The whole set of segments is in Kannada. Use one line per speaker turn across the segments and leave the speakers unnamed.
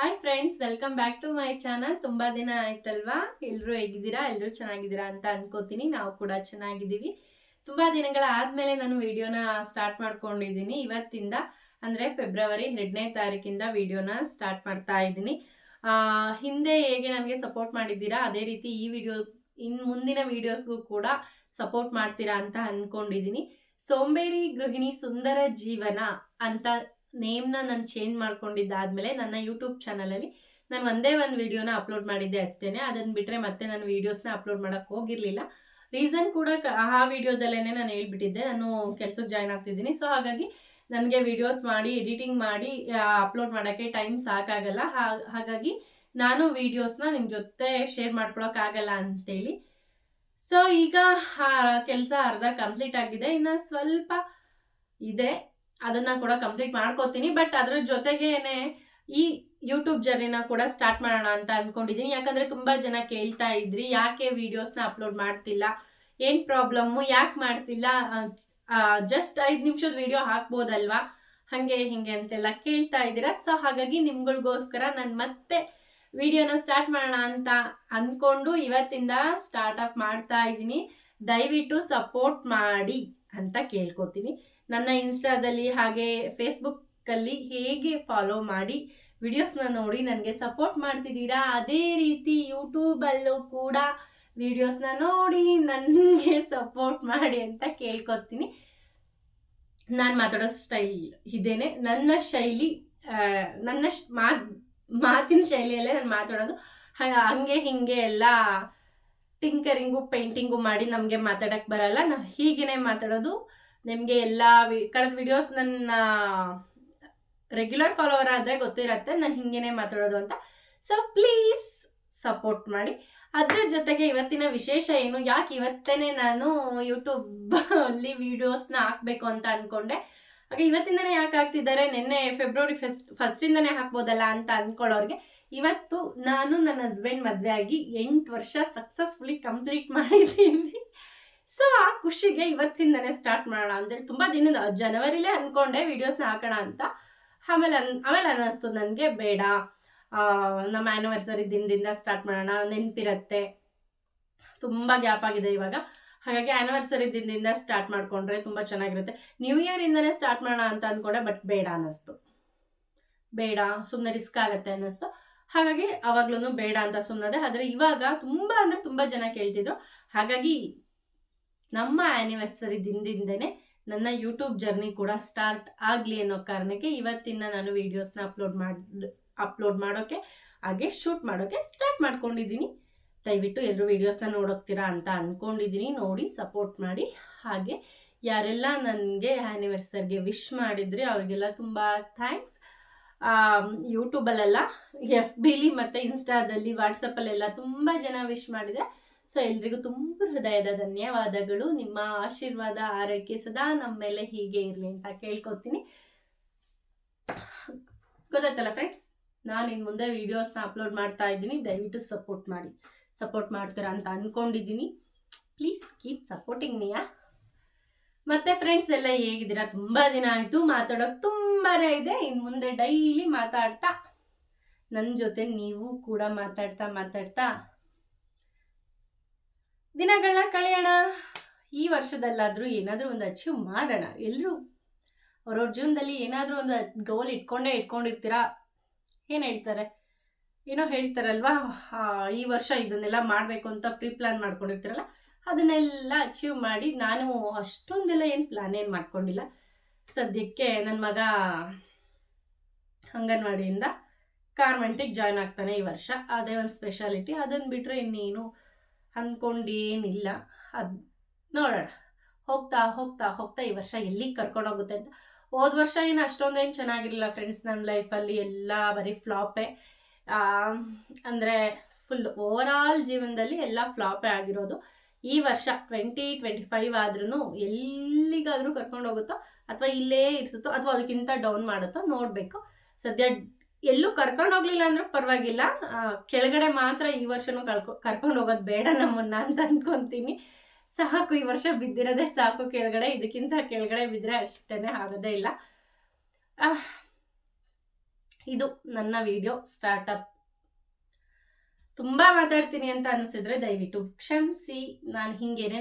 Hi friends, welcome back to my channel. ತುಂಬಾ ದಿನ ಆಯ್ತಲ್ವಾ? ಎಲ್ಲರೂ ಹೇಗಿದ್ದೀರಾ? ಎಲ್ಲರೂ ಚೆನ್ನಾಗಿದ್ದೀರಾ ಅಂತ ಅನ್ಕೋತೀನಿ. ನಾವು ಕೂಡ ಚೆನ್ನಾಗಿದ್ದೀವಿ. ತುಂಬಾ ದಿನಗಳ ಆದ್ಮೇಲೆ ನಾನು ವಿಡಿಯೋನ ಸ್ಟಾರ್ಟ್ ಮಾಡ್ಕೊಂಡಿದ್ದೀನಿ. ಇವತ್ತಿಂದ ಅಂದ್ರೆ ಫೆಬ್ರವರಿ 2ನೇ ತಾರೀಕಿಂದ ವಿಡಿಯೋನ ಸ್ಟಾರ್ಟ್ ಮಾಡ್ತಾ ಇದ್ದೀನಿ. ಹಿಂದೆ ಹೇಗೆ ನನಗೆ ಸಪೋರ್ಟ್ ಮಾಡಿದ್ದೀರಾ ಅದೇ ರೀತಿ ಈ ವಿಡಿಯೋ ಮುಂದಿನ ವಿಡಿಯೋಸ್ಗೂ ಕೂಡ ಸಪೋರ್ಟ್ ಮಾಡ್ತೀರಾ ಅಂತ ಅನ್ಕೊಂಡಿದ್ದೀನಿ. ಸೋಂಬೇರಿ ಗೃಹಿಣಿ ಸುಂದರ ಜೀವನ ಅಂತ ನೇಮ್ನ ನಾನು ಚೇಂಜ್ ಮಾಡ್ಕೊಂಡಿದ್ದಾದ್ಮೇಲೆ ನನ್ನ ಯೂಟ್ಯೂಬ್ ಚಾನಲಲ್ಲಿ ನಾನು ಒಂದೇ ಒಂದು ವಿಡಿಯೋನ ಅಪ್ಲೋಡ್ ಮಾಡಿದ್ದೆ ಅಷ್ಟೇನೆ. ಅದನ್ನ ಬಿಟ್ಟರೆ ಮತ್ತೆ ನಾನು ವಿಡಿಯೋಸ್ನ ಅಪ್ಲೋಡ್ ಮಾಡಕ್ಕೆ ಹೋಗಿರಲಿಲ್ಲ. ರೀಸನ್ ಕೂಡ ಆ ವಿಡಿಯೋದಲ್ಲೇ ನಾನು ಹೇಳ್ಬಿಟ್ಟಿದ್ದೆ, ನಾನು ಕೆಲಸಕ್ಕೆ ಜಾಯ್ನ್ ಆಗ್ತಿದ್ದೀನಿ. ಸೊ ಹಾಗಾಗಿ ನನಗೆ ವಿಡಿಯೋಸ್ ಮಾಡಿ ಎಡಿಟಿಂಗ್ ಮಾಡಿ ಅಪ್ಲೋಡ್ ಮಾಡೋಕ್ಕೆ ಟೈಮ್ ಸಾಕಾಗಲ್ಲ. ಹಾಗಾಗಿ ನಾನು ವಿಡಿಯೋಸ್ನ ನಿಮ್ಮ ಜೊತೆ ಶೇರ್ ಮಾಡ್ಕೊಳಕ್ಕಾಗಲ್ಲ ಅಂತೇಳಿ. ಸೊ ಈಗ ಕೆಲಸ ಅರ್ಧ ಕಂಪ್ಲೀಟ್ ಆಗಿದೆ, ಇನ್ನು ಸ್ವಲ್ಪ ಇದೆ, ಅದನ್ನ ಕೂಡ ಕಂಪ್ಲೀಟ್ ಮಾಡ್ಕೋತೀನಿ. ಬಟ್ ಅದ್ರ ಜೊತೆಗೇನೆ ಈ ಯೂಟ್ಯೂಬ್ ಜರ್ನಿನ ಕೂಡ ಸ್ಟಾರ್ಟ್ ಮಾಡೋಣ ಅಂತ ಅನ್ಕೊಂಡಿದ್ದೀನಿ. ಯಾಕಂದ್ರೆ ತುಂಬಾ ಜನ ಕೇಳ್ತಾ ಇದ್ರಿ, ಯಾಕೆ ವಿಡಿಯೋಸ್ನ ಅಪ್ಲೋಡ್ ಮಾಡ್ತಿಲ್ಲ, ಏನ್ ಪ್ರಾಬ್ಲಮ್ಮು, ಯಾಕೆ ಮಾಡ್ತಿಲ್ಲ, ಜಸ್ಟ್ 5 ನಿಮಿಷದ ವಿಡಿಯೋ ಹಾಕ್ಬೋದಲ್ವಾ, ಹಂಗೆ ಹಿಂಗೆ ಅಂತೆಲ್ಲ ಕೇಳ್ತಾ ಇದ್ದೀರಾ. ಸೊ ಹಾಗಾಗಿ ನಿಮ್ಗಳಿಗೋಸ್ಕರ ನಾನು ಮತ್ತೆ ವಿಡಿಯೋನ ಸ್ಟಾರ್ಟ್ ಮಾಡೋಣ ಅಂತ ಅನ್ಕೊಂಡು ಇವತ್ತಿಂದ ಸ್ಟಾರ್ಟ್ ಅಪ್ ಮಾಡ್ತಾ ಇದ್ದೀನಿ. ದಯವಿಟ್ಟು ಸಪೋರ್ಟ್ ಮಾಡಿ ಅಂತ ಕೇಳ್ಕೊತೀನಿ. ನನ್ನ ಇನ್ಸ್ಟಾದಲ್ಲಿ ಹಾಗೆ ಫೇಸ್ಬುಕ್ಕಲ್ಲಿ ಹೇಗೆ ಫಾಲೋ ಮಾಡಿ ವಿಡಿಯೋಸ್ನ ನೋಡಿ ನನಗೆ ಸಪೋರ್ಟ್ ಮಾಡ್ತಿದ್ದೀರಾ, ಅದೇ ರೀತಿ ಯೂಟ್ಯೂಬಲ್ಲೂ ಕೂಡ ವಿಡಿಯೋಸ್ನ ನೋಡಿ ನನಗೆ ಸಪೋರ್ಟ್ ಮಾಡಿ ಅಂತ ಕೇಳ್ಕೊತೀನಿ. ನಾನು ಮಾತಾಡೋ ಸ್ಟೈಲ್ ಇದೇನೆ, ನನ್ನ ಶೈಲಿ, ನನ್ನ ಮಾತಿನ ಶೈಲಿಯಲ್ಲೇ ನಾನು ಮಾತಾಡೋದು. ಹಂಗೆ ಹಿಂಗೆ ಎಲ್ಲ ಟಿಂಕರಿಂಗು ಪೇಂಟಿಂಗು ಮಾಡಿ ನಮಗೆ ಮಾತಾಡಕ್ಕೆ ಬರಲ್ಲ. ನಾವು ಹೀಗೇನೆ ಮಾತಾಡೋದು. ನಿಮಗೆ ಎಲ್ಲ ಕಳೆದ ವಿಡಿಯೋಸ್ ನನ್ನ ರೆಗ್ಯುಲರ್ ಫಾಲೋವರ್ ಆದರೆ ಗೊತ್ತಿರತ್ತೆ ನಾನು ಹಿಂಗೇನೆ ಮಾತಾಡೋದು ಅಂತ. ಸೊ ಪ್ಲೀಸ್ ಸಪೋರ್ಟ್ ಮಾಡಿ. ಅದ್ರ ಜೊತೆಗೆ ಇವತ್ತಿನ ವಿಶೇಷ ಏನು, ಯಾಕೆ ಇವತ್ತೇನೆ ನಾನು ಯೂಟ್ಯೂಬ್ ಅಲ್ಲಿ ವಿಡಿಯೋಸ್ನ ಹಾಕಬೇಕು ಅಂತ ಅಂದ್ಕೊಂಡೆ. ಹಾಗೆ ಇವತ್ತಿಂದನೇ ಯಾಕೆ ಹಾಕ್ತಿದ್ದಾರೆ, ನಿನ್ನೆ ಫೆಬ್ರವರಿ ಫಸ್ಟಿಂದನೇ ಹಾಕ್ಬೋದಲ್ಲ ಅಂತ ಅಂದ್ಕೊಳ್ಳೋರಿಗೆ, ಇವತ್ತು ನಾನು ನನ್ನ ಹಸ್ಬೆಂಡ್ ಮದುವೆ ಆಗಿ 8 ವರ್ಷ ಸಕ್ಸಸ್ಫುಲಿ ಕಂಪ್ಲೀಟ್ ಮಾಡಿದ್ದೀವಿ. ಸೊ ಆ ಖುಷಿಗೆ ಇವತ್ತಿಂದನೇ ಸ್ಟಾರ್ಟ್ ಮಾಡೋಣ ಅಂತೇಳಿ ತುಂಬ ದಿನದ ಜನವರಿಲೇ ಅಂದ್ಕೊಂಡೆ ವಿಡಿಯೋಸ್ನ ಹಾಕೋಣ ಅಂತ. ಆಮೇಲೆ ಅನ್ನಿಸ್ತು ನನಗೆ ಬೇಡ, ನಮ್ಮ ಆ್ಯನಿವರ್ಸರಿ ದಿನದಿಂದ ಸ್ಟಾರ್ಟ್ ಮಾಡೋಣ, ನೆನಪಿರತ್ತೆ, ತುಂಬ ಗ್ಯಾಪ್ ಆಗಿದೆ ಇವಾಗ. ಹಾಗಾಗಿ ಆ್ಯನಿವರ್ಸರಿ ದಿನದಿಂದ ಸ್ಟಾರ್ಟ್ ಮಾಡಿಕೊಂಡ್ರೆ ತುಂಬ ಚೆನ್ನಾಗಿರುತ್ತೆ. ನ್ಯೂ ಇಯರಿಂದನೇ ಸ್ಟಾರ್ಟ್ ಮಾಡೋಣ ಅಂತ ಅಂದ್ಕೊಂಡೆ, ಬಟ್ ಬೇಡ ಅನ್ನಿಸ್ತು. ಬೇಡ, ಸುಮ್ಮನೆ ರಿಸ್ಕ್ ಆಗುತ್ತೆ ಅನ್ನಿಸ್ತು. ಹಾಗಾಗಿ ಅವಾಗ್ಲೂ ಬೇಡ ಅಂತ ಸುಮ್ಮನೆ. ಆದರೆ ಇವಾಗ ತುಂಬ ಅಂದರೆ ತುಂಬ ಜನ ಕೇಳ್ತಿದ್ರು. ಹಾಗಾಗಿ ನಮ್ಮ ಆ್ಯನಿವರ್ಸರಿ ದಿನದಿಂದನೇ ನನ್ನ ಯೂಟ್ಯೂಬ್ ಜರ್ನಿ ಕೂಡ ಸ್ಟಾರ್ಟ್ ಆಗಲಿ ಅನ್ನೋ ಕಾರಣಕ್ಕೆ ಇವತ್ತಿನ ನಾನು ವೀಡಿಯೋಸ್ನ ಅಪ್ಲೋಡ್ ಮಾಡೋಕ್ಕೆ ಹಾಗೆ ಶೂಟ್ ಮಾಡೋಕ್ಕೆ ಸ್ಟಾರ್ಟ್ ಮಾಡ್ಕೊಂಡಿದ್ದೀನಿ. ದಯವಿಟ್ಟು ಎಲ್ಲರೂ ವೀಡಿಯೋಸ್ನ ನೋಡೋಗ್ತೀರಾ ಅಂತ ಅಂದ್ಕೊಂಡಿದ್ದೀನಿ. ನೋಡಿ ಸಪೋರ್ಟ್ ಮಾಡಿ. ಹಾಗೆ ಯಾರೆಲ್ಲ ನನಗೆ ಆ್ಯನಿವರ್ಸರಿಗೆ ವಿಶ್ ಮಾಡಿದ್ರಿ ಅವರಿಗೆಲ್ಲ ತುಂಬ ಥ್ಯಾಂಕ್ಸ್. ಯೂಟ್ಯೂಬಲ್ಲೆಲ್ಲ, FBಲಿ ಮತ್ತು ಇನ್ಸ್ಟಾದಲ್ಲಿ, ವಾಟ್ಸಪ್ಪಲ್ಲೆಲ್ಲ ತುಂಬ ಜನ ವಿಶ್ ಮಾಡಿದರೆ. ಸೊ ಎಲ್ರಿಗೂ ತುಂಬ ಹೃದಯದ ಧನ್ಯವಾದಗಳು. ನಿಮ್ಮ ಆಶೀರ್ವಾದ ಆರೈಕೆ ಸದಾ ನಮ್ಮ ಮೇಲೆ ಹೀಗೆ ಇರಲಿ ಅಂತ ಕೇಳ್ಕೊತೀನಿ. ಗೊತ್ತಾಯ್ತಲ್ಲ ಫ್ರೆಂಡ್ಸ್, ನಾನು ಇನ್ನು ಮುಂದೆ ವೀಡಿಯೋಸ್ನ ಅಪ್ಲೋಡ್ ಮಾಡ್ತಾ ಇದ್ದೀನಿ. ದಯವಿಟ್ಟು ಸಪೋರ್ಟ್ ಮಾಡ್ತೀರಾ ಅಂತ ಅಂದ್ಕೊಂಡಿದ್ದೀನಿ. ಪ್ಲೀಸ್ ಕೀಪ್ ಸಪೋರ್ಟಿಂಗ್ ಮೀಯಾ. ಮತ್ತೆ ಫ್ರೆಂಡ್ಸ್ ಎಲ್ಲ ಹೇಗಿದ್ದೀರಾ? ತುಂಬ ದಿನ ಆಯಿತು, ಮಾತಾಡೋಕೆ ತುಂಬಾ ಇದೆ. ಇನ್ನು ಮುಂದೆ ಡೈಲಿ ಮಾತಾಡ್ತಾ ನನ್ನ ಜೊತೆ ನೀವು ಕೂಡ ಮಾತಾಡ್ತಾ ದಿನಗಳನ್ನ ಕಳೆಯೋಣ. ಈ ವರ್ಷದಲ್ಲಾದರೂ ಏನಾದರೂ ಒಂದು ಅಚೀವ್ ಮಾಡೋಣ. ಎಲ್ಲರೂ ಅವ್ರವ್ರ ಜೀವನದಲ್ಲಿ ಏನಾದರೂ ಒಂದು ಗೋಲ್ ಇಟ್ಕೊಂಡಿರ್ತೀರಾ. ಏನೋ ಹೇಳ್ತಾರಲ್ವಾ, ಈ ವರ್ಷ ಇದನ್ನೆಲ್ಲ ಮಾಡಬೇಕು ಅಂತ ಪ್ಲಾನ್ ಮಾಡ್ಕೊಂಡಿರ್ತೀರಲ್ಲ, ಅದನ್ನೆಲ್ಲ ಅಚೀವ್ ಮಾಡಿ. ನಾನು ಅಷ್ಟೊಂದೆಲ್ಲ ಪ್ಲಾನ್ ಮಾಡ್ಕೊಂಡಿಲ್ಲ. ಸದ್ಯಕ್ಕೆ ನನ್ನ ಮಗ ಅಂಗನವಾಡಿಯಿಂದ ಕಾನ್ವೆಂಟಿಗೆ ಜಾಯ್ನ್ ಆಗ್ತಾನೆ ಈ ವರ್ಷ. ಅದೇ ಒಂದು ಸ್ಪೆಷಾಲಿಟಿ. ಅದನ್ನು ಬಿಟ್ಟರೆ ಇನ್ನೇನು ಅಂದ್ಕೊಂಡೇನಿಲ್ಲ. ಅದು ನೋಡೋಣ, ಹೋಗ್ತಾ ಈ ವರ್ಷ ಎಲ್ಲಿಗೆ ಕರ್ಕೊಂಡೋಗುತ್ತೆ ಅಂತ. ಹೋದ ವರ್ಷ ಅಷ್ಟೊಂದೇನು ಚೆನ್ನಾಗಿರಲಿಲ್ಲ ಫ್ರೆಂಡ್ಸ್. ನನ್ನ ಲೈಫಲ್ಲಿ ಎಲ್ಲ ಬರೀ ಫ್ಲಾಪೇ. ಅಂದರೆ ಫುಲ್ ಓವರಾಲ್ ಜೀವನದಲ್ಲಿ ಎಲ್ಲ ಫ್ಲಾಪೇ ಆಗಿರೋದು. ಈ ವರ್ಷ 2025 ಆದ್ರೂ ಎಲ್ಲಿಗಾದರೂ ಕರ್ಕೊಂಡು ಹೋಗುತ್ತೋ ಅಥವಾ ಇಲ್ಲೇ ಇರಿಸುತ್ತೋ ಅಥವಾ ಅದಕ್ಕಿಂತ ಡೌನ್ ಮಾಡುತ್ತೋ ನೋಡಬೇಕು. ಸದ್ಯ ಎಲ್ಲೂ ಕರ್ಕೊಂಡು ಹೋಗ್ಲಿಲ್ಲ ಅಂದ್ರೂ ಪರವಾಗಿಲ್ಲ, ಕೆಳಗಡೆ ಮಾತ್ರ ಈ ವರ್ಷನೂ ಕರ್ಕೊಂಡು ಹೋಗೋದು ಬೇಡ ನಮ್ಮನ್ನ ಅಂತ ಅಂದ್ಕೊತೀನಿ. ಸಾಕು, ಈ ವರ್ಷ ಬಿದ್ದಿರೋದೇ ಸಾಕು ಕೆಳಗಡೆ. ಇದಕ್ಕಿಂತ ಕೆಳಗಡೆ ಬಿದ್ದರೆ ಅಷ್ಟೇ ಆಗೋದೇ ಇಲ್ಲ. ಇದು ನನ್ನ ವಿಡಿಯೋ ಸ್ಟಾರ್ಟಪ್. ತುಂಬ ಮಾತಾಡ್ತೀನಿ ಅಂತ ಅನಿಸಿದ್ರೆ ದಯವಿಟ್ಟು ಕ್ಷಮಿಸಿ. ನಾನು ಹಿಂಗೇನೆ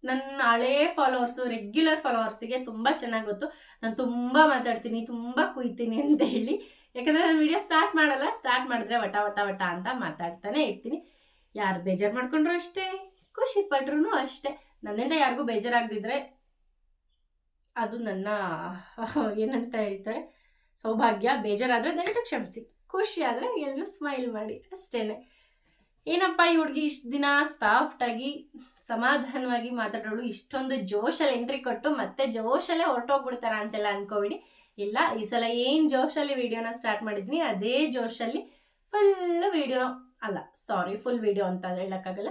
ನನ್ನ ಹಳೇ ಫಾಲೋವರ್ಸು, ರೆಗ್ಯುಲರ್ ಫಾಲೋವರ್ಸಿಗೆ ತುಂಬ ಚೆನ್ನಾಗಿ ಗೊತ್ತು ನಾನು ತುಂಬ ಮಾತಾಡ್ತೀನಿ, ತುಂಬ ಕುಯ್ತೀನಿ ಅಂತ ಹೇಳಿ. ಯಾಕಂದರೆ ನಾನು ವಿಡಿಯೋ ಸ್ಟಾರ್ಟ್ ಮಾಡಲ್ಲ, ಸ್ಟಾರ್ಟ್ ಮಾಡಿದ್ರೆ ವಟ ವಟ ವಟ ಅಂತ ಮಾತಾಡ್ತಾನೆ ಇರ್ತೀನಿ. ಯಾರು ಬೇಜಾರು ಮಾಡ್ಕೊಂಡ್ರು ಅಷ್ಟೇ, ಖುಷಿ ಪಟ್ರು ಅಷ್ಟೇ. ನನ್ನಿಂದ ಯಾರಿಗೂ ಬೇಜಾರಾಗದಿದ್ರೆ ಅದು ನನ್ನ ಏನಂತ ಹೇಳ್ತಾರೆ ಸೌಭಾಗ್ಯ. ಬೇಜಾರಾದರೆ ದಯವಿಟ್ಟು ಕ್ಷಮಿಸಿ, ಖುಷಿ ಆದರೆ ಎಲ್ಲರೂ ಸ್ಮೈಲ್ ಮಾಡಿ ಅಷ್ಟೇನೆ. ಏನಪ್ಪ ಈ ಹುಡುಗಿ ಇಷ್ಟು ದಿನ ಸಾಫ್ಟಾಗಿ ಸಮಾಧಾನವಾಗಿ ಮಾತಾಡೋಳು, ಇಷ್ಟೊಂದು ಜೋಶಲ್ಲಿ ಎಂಟ್ರಿ ಕೊಟ್ಟು ಮತ್ತೆ ಜೋಶಲ್ಲೇ ಹೊರಟೋಗ್ಬಿಡ್ತಾರ ಅಂತೆಲ್ಲ ಅನ್ಕೋಬಿಡಿ. ಇಲ್ಲ, ಈ ಸಲ ಏನು ಜೋಶಲ್ಲಿ ವಿಡಿಯೋನ ಸ್ಟಾರ್ಟ್ ಮಾಡಿದ್ನಿ ಅದೇ ಜೋಶಲ್ಲಿ ಫುಲ್ ವಿಡಿಯೋ ಫುಲ್ ವಿಡಿಯೋ ಅಂತ ಹೇಳೋಕ್ಕಾಗಲ್ಲ,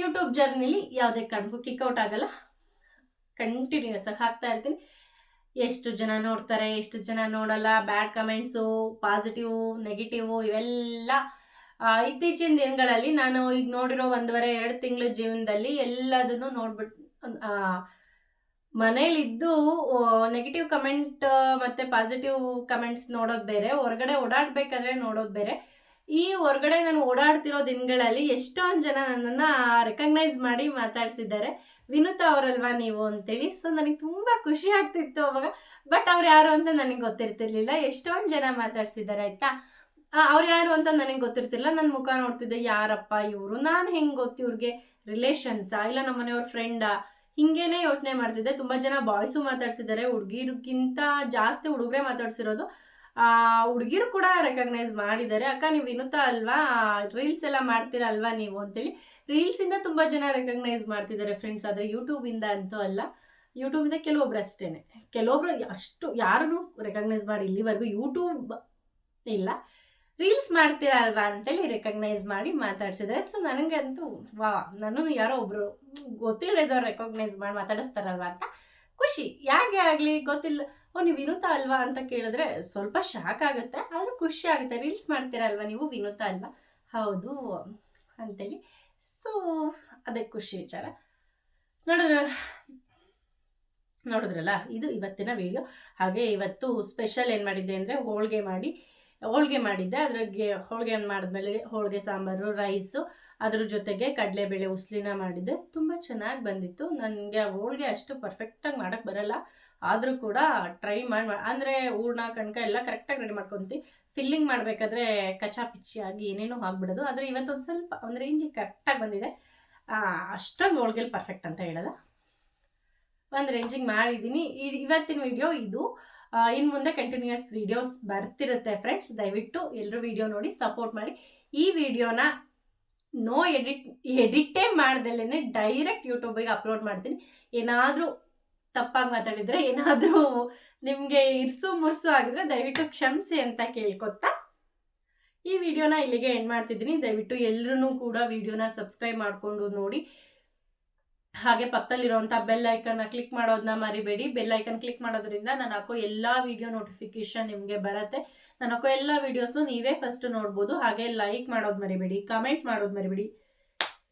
ಯೂಟ್ಯೂಬ್ ಜರ್ನಿಲಿ ಯಾವುದೇ ಕಾರಣಕ್ಕೂ ಕಿಕ್ಔಟ್ ಆಗಲ್ಲ, ಕಂಟಿನ್ಯೂಸ್ ಆಗಿ ಹಾಕ್ತಾ ಇರ್ತೀನಿ. ಎಷ್ಟು ಜನ ನೋಡ್ತಾರೆ, ಎಷ್ಟು ಜನ ನೋಡಲ್ಲ, ಬ್ಯಾಡ್ ಕಮೆಂಟ್ಸು, ಪಾಸಿಟಿವ್, ನೆಗೆಟಿವ್ ಇವೆಲ್ಲ ಇತ್ತೀಚಿನ ದಿನಗಳಲ್ಲಿ ನಾನು ಈಗ ನೋಡಿರೋ 1.5-2 ತಿಂಗಳ ಜೀವನದಲ್ಲಿ ಎಲ್ಲದನ್ನು ನೋಡ್ಬಿಟ್ಟು ಮನೇಲಿದ್ದು ನೆಗೆಟಿವ್ ಕಮೆಂಟ್ ಮತ್ತು ಪಾಸಿಟಿವ್ ಕಮೆಂಟ್ಸ್ ನೋಡೋದು ಬೇರೆ, ಹೊರಗಡೆ ಓಡಾಡಬೇಕಾದ್ರೆ ನೋಡೋದು ಬೇರೆ. ಈ ಹೊರಗಡೆ ನಾನು ಓಡಾಡ್ತಿರೋ ದಿನಗಳಲ್ಲಿ ಎಷ್ಟೊಂದು ಜನ ನನ್ನನ್ನು ರೆಕಗ್ನೈಸ್ ಮಾಡಿ ಮಾತಾಡ್ಸಿದ್ದಾರೆ. ವಿನುತಾ ಅವರಲ್ವಾ ನೀವು ಅಂತೇಳಿ. ಸೊ ನನಗೆ ತುಂಬ ಖುಷಿ ಆಗ್ತಿತ್ತು ಅವಾಗ. ಬಟ್ ಅವ್ರು ಯಾರು ಅಂತ ನನಗೆ ಗೊತ್ತಿರ್ತಿರ್ಲಿಲ್ಲ. ಎಷ್ಟೊಂದು ಜನ ಮಾತಾಡ್ಸಿದ್ದಾರೆ ಆಯಿತಾ. ಅವ್ರು ಯಾರು ಅಂತ ನನಗೆ ಗೊತ್ತಿರ್ತಿಲ್ಲ. ನನ್ನ ಮುಖ ನೋಡ್ತಿದ್ದೆ, ಯಾರಪ್ಪ ಇವರು, ನಾನು ಹೆಂಗೆ ಗೊತ್ತು ಇವ್ರಿಗೆ, ರಿಲೇಷನ್ಸಾ ಇಲ್ಲ ನಮ್ಮ ಮನೆಯವ್ರ ಫ್ರೆಂಡಾ, ಹಿಂಗೇನೆ ಯೋಚನೆ ಮಾಡ್ತಿದ್ದೆ. ತುಂಬ ಜನ ಬಾಯ್ಸು ಮಾತಾಡ್ಸಿದ್ದಾರೆ, ಹುಡುಗಿರಿಗಿಂತ ಜಾಸ್ತಿ ಹುಡುಗರೇ ಮಾತಾಡ್ಸಿರೋದು. ಹುಡುಗಿರು ಕೂಡ ರೆಕಗ್ನೈಸ್ ಮಾಡಿದ್ದಾರೆ. ಅಕ್ಕ ನೀವು ವಿನುತಾ ಅಲ್ವಾ, ರೀಲ್ಸ್ ಎಲ್ಲ ಮಾಡ್ತೀರಾ ಅಲ್ವಾ ನೀವು ಅಂತೇಳಿ. ರೀಲ್ಸಿಂದ ತುಂಬ ಜನ ರೆಕಗ್ನೈಸ್ ಮಾಡ್ತಿದ್ದಾರೆ ಫ್ರೆಂಡ್ಸ್, ಆದರೆ ಯೂಟ್ಯೂಬಿಂದ ಅಂತೂ ಅಲ್ಲ. ಯೂಟ್ಯೂಬಿಂದ ಕೆಲವೊಬ್ರು ಅಷ್ಟೇ, ಕೆಲವೊಬ್ರು ಅಷ್ಟು ಯಾರನ್ನೂ ರೆಕಗ್ನೈಸ್ ಮಾಡಿ ಇಲ್ಲಿವರೆಗೂ ಯೂಟ್ಯೂಬ್ ಇಲ್ಲ, ರೀಲ್ಸ್ ಮಾಡ್ತೀರಾ ಅಲ್ವಾ ಅಂತೇಳಿ ರೆಕಗ್ನೈಸ್ ಮಾಡಿ ಮಾತಾಡ್ಸಿದ್ದಾರೆ. ಸೊ ನನಗಂತೂ ನಾನು ಯಾರೋ ಒಬ್ರು ಗೊತ್ತಿಲ್ಲದವ್ರು ರೆಕಗ್ನೈಸ್ ಮಾಡಿ ಮಾತಾಡಿಸ್ತಾರಲ್ವ ಅಂತ ಖುಷಿ. ಯಾಕೆ ಆಗಲಿ ಗೊತ್ತಿಲ್ಲ, ನೀವು ವಿನುತಾ ಅಲ್ವಾ ಅಂತ ಕೇಳಿದ್ರೆ ಸ್ವಲ್ಪ ಶಾಕ್ ಆಗುತ್ತೆ, ಆದರೂ ಖುಷಿ ಆಗುತ್ತೆ. ರೀಲ್ಸ್ ಮಾಡ್ತೀರಾ ಅಲ್ವಾ ನೀವು, ವಿನುತಾ ಅಲ್ವಾ, ಹೌದು ಅಂತೇಳಿ. ಸೊ ಅದೇ ಖುಷಿ ವಿಚಾರ. ನೋಡಿದ್ರಲ್ಲ, ಇದು ಇವತ್ತಿನ ವಿಡಿಯೋ. ಹಾಗೆ ಇವತ್ತು ಸ್ಪೆಷಲ್ ಏನು ಮಾಡಿದ್ದೆ ಅಂದರೆ ಹೋಳಿಗೆ ಮಾಡಿದ್ದೆ. ಅದ್ರಾಗೆ ಹೋಳಿಗೆ ಮಾಡಿದ್ಮೇಲೆ ಹೋಳಿಗೆ ಸಾಂಬಾರು, ರೈಸು, ಅದ್ರ ಜೊತೆಗೆ ಕಡಲೆಬೇಳೆ ಉಸ್ಲಿನ ಮಾಡಿದ್ದೆ. ತುಂಬ ಚೆನ್ನಾಗಿ ಬಂದಿತ್ತು. ನನಗೆ ಹೋಳಿಗೆ ಅಷ್ಟು ಪರ್ಫೆಕ್ಟಾಗಿ ಮಾಡೋಕ್ಕೆ ಬರಲ್ಲ, ಆದರೂ ಕೂಡ ಟ್ರೈ ಅಂದರೆ ಹೂರ್ಣ ಕಣಕ ಎಲ್ಲ ಕರೆಕ್ಟಾಗಿ ರೆಡಿ ಮಾಡ್ಕೊತೀವಿ. ಫಿಲ್ಲಿಂಗ್ ಮಾಡಬೇಕಾದ್ರೆ ಕಚ್ಚಾ ಪಿಚ್ಚಿಯಾಗಿ ಏನೇನೋ ಆಗಿಬಿಡೋದು. ಆದರೆ ಇವತ್ತೊಂದು ಸ್ವಲ್ಪ ಒಂದು ರೇಂಜಿಗೆ ಕರೆಕ್ಟಾಗಿ ಬಂದಿದೆ. ಅಷ್ಟೊಂದು ಹೋಳಿಗೆಲಿ ಪರ್ಫೆಕ್ಟ್ ಅಂತ ಹೇಳೋಲ್ಲ, ಒಂದು ರೇಂಜಿಗೆ ಮಾಡಿದ್ದೀನಿ. ಇವತ್ತಿನ ವಿಡಿಯೋ ಇದು. ಇನ್ನು ಮುಂದೆ ಕಂಟಿನ್ಯೂಸ್ ವಿಡಿಯೋಸ್ ಬರ್ತಿರುತ್ತೆ ಫ್ರೆಂಡ್ಸ್. ದಯವಿಟ್ಟು ಎಲ್ಲರೂ ವಿಡಿಯೋ ನೋಡಿ ಸಪೋರ್ಟ್ ಮಾಡಿ. ಈ ವಿಡಿಯೋನ ಎಡಿಟೇ ಮಾಡ್ದಲ್ಲೇ ಡೈರೆಕ್ಟ್ ಯೂಟ್ಯೂಬಿಗೆ ಅಪ್ಲೋಡ್ ಮಾಡ್ತೀನಿ. ಏನಾದರೂ ತಪ್ಪಾಗಿ ಮಾತಾಡಿದರೆ, ಏನಾದರೂ ನಿಮಗೆ ಮುರ್ಸು ಆಗಿದ್ರೆ ದಯವಿಟ್ಟು ಕ್ಷಮಿಸಿ ಅಂತ ಕೇಳ್ಕೊತಾ ಈ ವಿಡಿಯೋನ ಇಲ್ಲಿಗೆ ಎಂಡ್ ಮಾಡ್ತಿದ್ದೀನಿ. ದಯವಿಟ್ಟು ಎಲ್ಲರೂ ಕೂಡ ವಿಡಿಯೋನ ಸಬ್ಸ್ಕ್ರೈಬ್ ಮಾಡಿಕೊಂಡು ನೋಡಿ. ಹಾಗೆ ಪಕ್ಕದಲ್ಲಿರುವಂಥ ಬೆಲ್ ಐಕನ್ನ ಕ್ಲಿಕ್ ಮಾಡೋದನ್ನ ಮರಿಬೇಡಿ. ಬೆಲ್ ಐಕನ್ ಕ್ಲಿಕ್ ಮಾಡೋದ್ರಿಂದ ನಾನು ಹಾಕೋ ಎಲ್ಲ ವಿಡಿಯೋ ನೋಟಿಫಿಕೇಶನ್ ನಿಮಗೆ ಬರುತ್ತೆ. ನಾನು ಹಾಕೋ ಎಲ್ಲ ವೀಡಿಯೋಸ್ನು ನೀವೇ ಫಸ್ಟ್ ನೋಡ್ಬೋದು. ಹಾಗೆ ಲೈಕ್ ಮಾಡೋದು ಮರಿಬೇಡಿ, ಕಮೆಂಟ್ ಮಾಡೋದು ಮರಿಬೇಡಿ.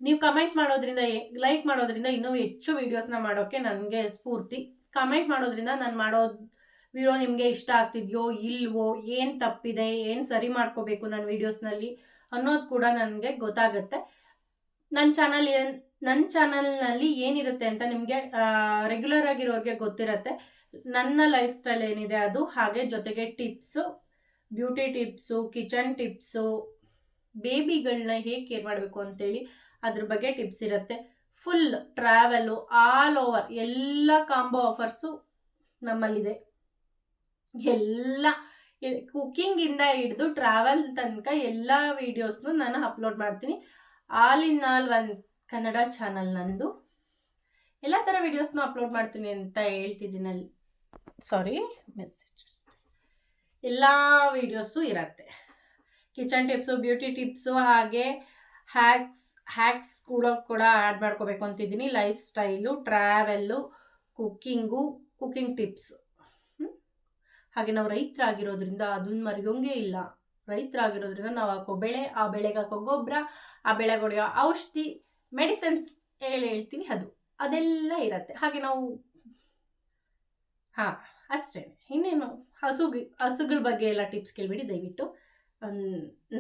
ನೀವು ಕಮೆಂಟ್ ಮಾಡೋದ್ರಿಂದ, ಲೈಕ್ ಮಾಡೋದ್ರಿಂದ ಇನ್ನೂ ಹೆಚ್ಚು ವೀಡಿಯೋಸ್ನ ಮಾಡೋಕ್ಕೆ ನನಗೆ ಸ್ಫೂರ್ತಿ. ಕಮೆಂಟ್ ಮಾಡೋದ್ರಿಂದ ನಾನು ಮಾಡೋದು ವಿಡಿಯೋ ನಿಮಗೆ ಇಷ್ಟ ಆಗ್ತಿದೆಯೋ ಇಲ್ವೋ, ಏನು ತಪ್ಪಿದೆ, ಏನು ಸರಿ ಮಾಡ್ಕೋಬೇಕು ನನ್ನ ವೀಡಿಯೋಸ್ನಲ್ಲಿ ಅನ್ನೋದು ಕೂಡ ನನಗೆ ಗೊತ್ತಾಗುತ್ತೆ. ನನ್ನ ಚಾನಲ್ನಲ್ಲಿ ಏನಿರುತ್ತೆ ಅಂತ ನಿಮಗೆ ರೆಗ್ಯುಲರ್ ಆಗಿರೋರಿಗೆ ಗೊತ್ತಿರುತ್ತೆ. ನನ್ನ ಲೈಫ್ ಸ್ಟೈಲ್ ಏನಿದೆ ಅದು, ಹಾಗೆ ಜೊತೆಗೆ tips, beauty tips, kitchen tips, ಬೇಬಿಗಳನ್ನ ಹೇಗೆ ಕೇರ್ ಮಾಡಬೇಕು ಅಂತೇಳಿ ಅದ್ರ ಬಗ್ಗೆ ಟಿಪ್ಸ್ ಇರುತ್ತೆ. ಫುಲ್ ಟ್ರಾವೆಲು, ಆಲ್ ಓವರ್ ಎಲ್ಲ ಕಾಂಬೋ ಆಫರ್ಸು ನಮ್ಮಲ್ಲಿದೆ. ಎಲ್ಲ ಕುಕ್ಕಿಂಗಿಂದ ಹಿಡಿದು ಟ್ರಾವೆಲ್ ತನಕ ಎಲ್ಲ ವೀಡಿಯೋಸ್ನು ನಾನು ಅಪ್ಲೋಡ್ ಮಾಡ್ತೀನಿ. ಆಲ್ ಇನ್ ಆಲ್ ಒಂದು ಕನ್ನಡ ಚಾನಲ್ ನಂದು. ಎಲ್ಲ ಥರ ವೀಡಿಯೋಸ್ನು ಅಪ್ಲೋಡ್ ಮಾಡ್ತೀನಿ ಅಂತ ಹೇಳ್ತಿದ್ದೀನಲ್ಲಿ, ಸಾರಿ ಮೆಸೇಜಸ್. ಎಲ್ಲ ವೀಡಿಯೋಸು ಇರುತ್ತೆ. ಕಿಚನ್ ಟಿಪ್ಸು, ಬ್ಯೂಟಿ ಟಿಪ್ಸು, ಹಾಗೆ ಹ್ಯಾಕ್ಸ್ ಕೂಡ ಆ್ಯಡ್ ಮಾಡ್ಕೋಬೇಕು ಅಂತಿದ್ದೀನಿ. Lifestyle, travel, cooking tips. ಹಾಗೆ ನಾವು ರೈತರಾಗಿರೋದ್ರಿಂದ ಅದನ್ನ ಮರೆಯೋಂಗೇ ಇಲ್ಲ. ರೈತರಾಗಿರೋದ್ರಿಂದ ನಾವು ಹಾಕೋ ಬೆಳೆ, ಆ ಬೆಳೆಗೆ ಹಾಕೋ ಗೊಬ್ಬರ, ಆ ಬೆಳೆಗೆ ಹೊಡೆಯೋ ಔಷಧಿ, ಮೆಡಿಸಿನ್ಸ್ ಹೇಳ್ತೀವಿ ಅದೆಲ್ಲ ಇರುತ್ತೆ. ಹಾಗೆ ನಾವು ಅಷ್ಟೇ. ಇನ್ನೇನು ಹಸುಗಳ ಬಗ್ಗೆ ಎಲ್ಲ ಟಿಪ್ಸ್ ಕೇಳಿಬಿಡಿ ದಯವಿಟ್ಟು.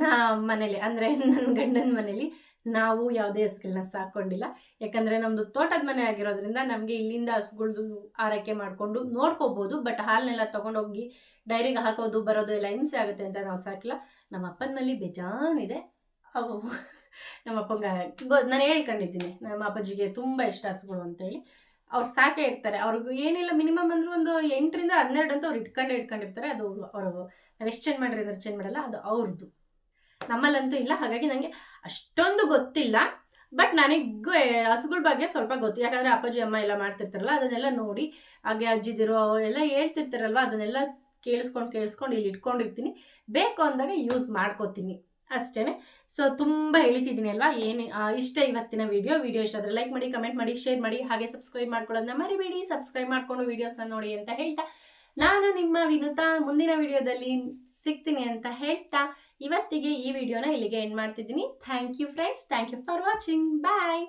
ನಾ ಮನೇಲಿ ಅಂದರೆ ನನ್ನ ಗಂಡನ ಮನೇಲಿ ನಾವು ಯಾವುದೇ ಹಸುಗಳನ್ನ ಸಾಕೊಂಡಿಲ್ಲ. ಯಾಕಂದರೆ ನಮ್ಮದು ತೋಟದ ಮನೆ ಆಗಿರೋದ್ರಿಂದ ನಮಗೆ ಇಲ್ಲಿಂದ ಹಸುಗಳ್ದು ಆರೈಕೆ ಮಾಡಿಕೊಂಡು ನೋಡ್ಕೋಬೋದು. ಬಟ್ ಹಾಲನ್ನೆಲ್ಲ ತೊಗೊಂಡೋಗಿ ಡೈರಿಗೆ ಹಾಕೋದು ಬರೋದು ಎಲ್ಲ ಹಿಂಸೆ ಆಗುತ್ತೆ ಅಂತ ನಾವು ಸಾಕಿಲ್ಲ. ನಮ್ಮ ಅಪ್ಪನಲ್ಲಿ ಬೇಜಾನಿದೆ. ಅವು ನಮ್ಮ ಅಪ್ಪಂಗೆ ನಾನು ಹೇಳ್ಕೊಂಡಿದ್ದೀನಿ, ನಮ್ಮ ಅಪ್ಪಾಜಿಗೆ ತುಂಬ ಇಷ್ಟ ಹಸುಗಳು ಅಂತೇಳಿ. ಅವ್ರು ಸಾಕೇ ಇರ್ತಾರೆ. ಅವ್ರಿಗೂ ಏನಿಲ್ಲ, ಮಿನಿಮಮ್ ಅಂದ್ರೆ ಒಂದು 8ರಿಂದ 12 ಅಂತ ಅವ್ರು ಇಟ್ಕೊಂಡಿರ್ತಾರೆ. ಅದು ಅವರು ನಾವು ಎಷ್ಟು ಚೇಂಜ್ ಮಾಡಿರಿ ಅಂದ್ರೆ ಚೇಂಜ್ ಮಾಡಲ್ಲ, ಅದು ಅವ್ರದ್ದು. ನಮ್ಮಲ್ಲಂತೂ ಇಲ್ಲ. ಹಾಗಾಗಿ ನನಗೆ ಅಷ್ಟೊಂದು ಗೊತ್ತಿಲ್ಲ. ಬಟ್ ನನಗೂ ಹಸುಗಳ ಬಗ್ಗೆ ಸ್ವಲ್ಪ ಗೊತ್ತು. ಯಾಕಂದರೆ ಅಪ್ಪಾಜಿ ಅಮ್ಮ ಎಲ್ಲ ಮಾಡ್ತಿರ್ತಾರಲ್ಲ, ಅದನ್ನೆಲ್ಲ ನೋಡಿ, ಹಾಗೆ ಅಜ್ಜಿದಿರೋ ಎಲ್ಲ ಹೇಳ್ತಿರ್ತಾರಲ್ವ, ಅದನ್ನೆಲ್ಲ ಕೇಳಿಸ್ಕೊಂಡು ಇಲ್ಲಿ ಇಟ್ಕೊಂಡಿರ್ತೀನಿ. ಬೇಕು ಅಂದಾಗ ಯೂಸ್ ಮಾಡ್ಕೋತೀನಿ ಅಷ್ಟೇ. ಸೊ ತುಂಬ ಹೇಳ್ತಿದ್ದೀನಿ ಅಲ್ವಾ. ಇಷ್ಟ ಇವತ್ತಿನ ವಿಡಿಯೋ ಇಷ್ಟ ಆದರೆ ಲೈಕ್ ಮಾಡಿ, ಕಮೆಂಟ್ ಮಾಡಿ, ಶೇರ್ ಮಾಡಿ, ಹಾಗೆ ಸಬ್ಸ್ಕ್ರೈಬ್ ಮಾಡ್ಕೊಳ್ಳೋದನ್ನ ಮರಿಬೇಡಿ. ಸಬ್ಸ್ಕ್ರೈಬ್ ಮಾಡಿಕೊಂಡು ವೀಡಿಯೋಸ್ನ ನೋಡಿ ಅಂತ ಹೇಳ್ತಾ, ನಾನು ನಿಮ್ಮ ವಿನುತಾ ಮುಂದಿನ ವಿಡಿಯೋದಲ್ಲಿ ಸಿಗ್ತೀನಿ ಅಂತ ಹೇಳ್ತಾ ಇವತ್ತಿಗೆ ಈ ವಿಡಿಯೋನ ಇಲ್ಲಿಗೆ ಎಂಡ್ ಮಾಡ್ತಿದ್ದೀನಿ. Thank you friends, thank you for watching. Bye.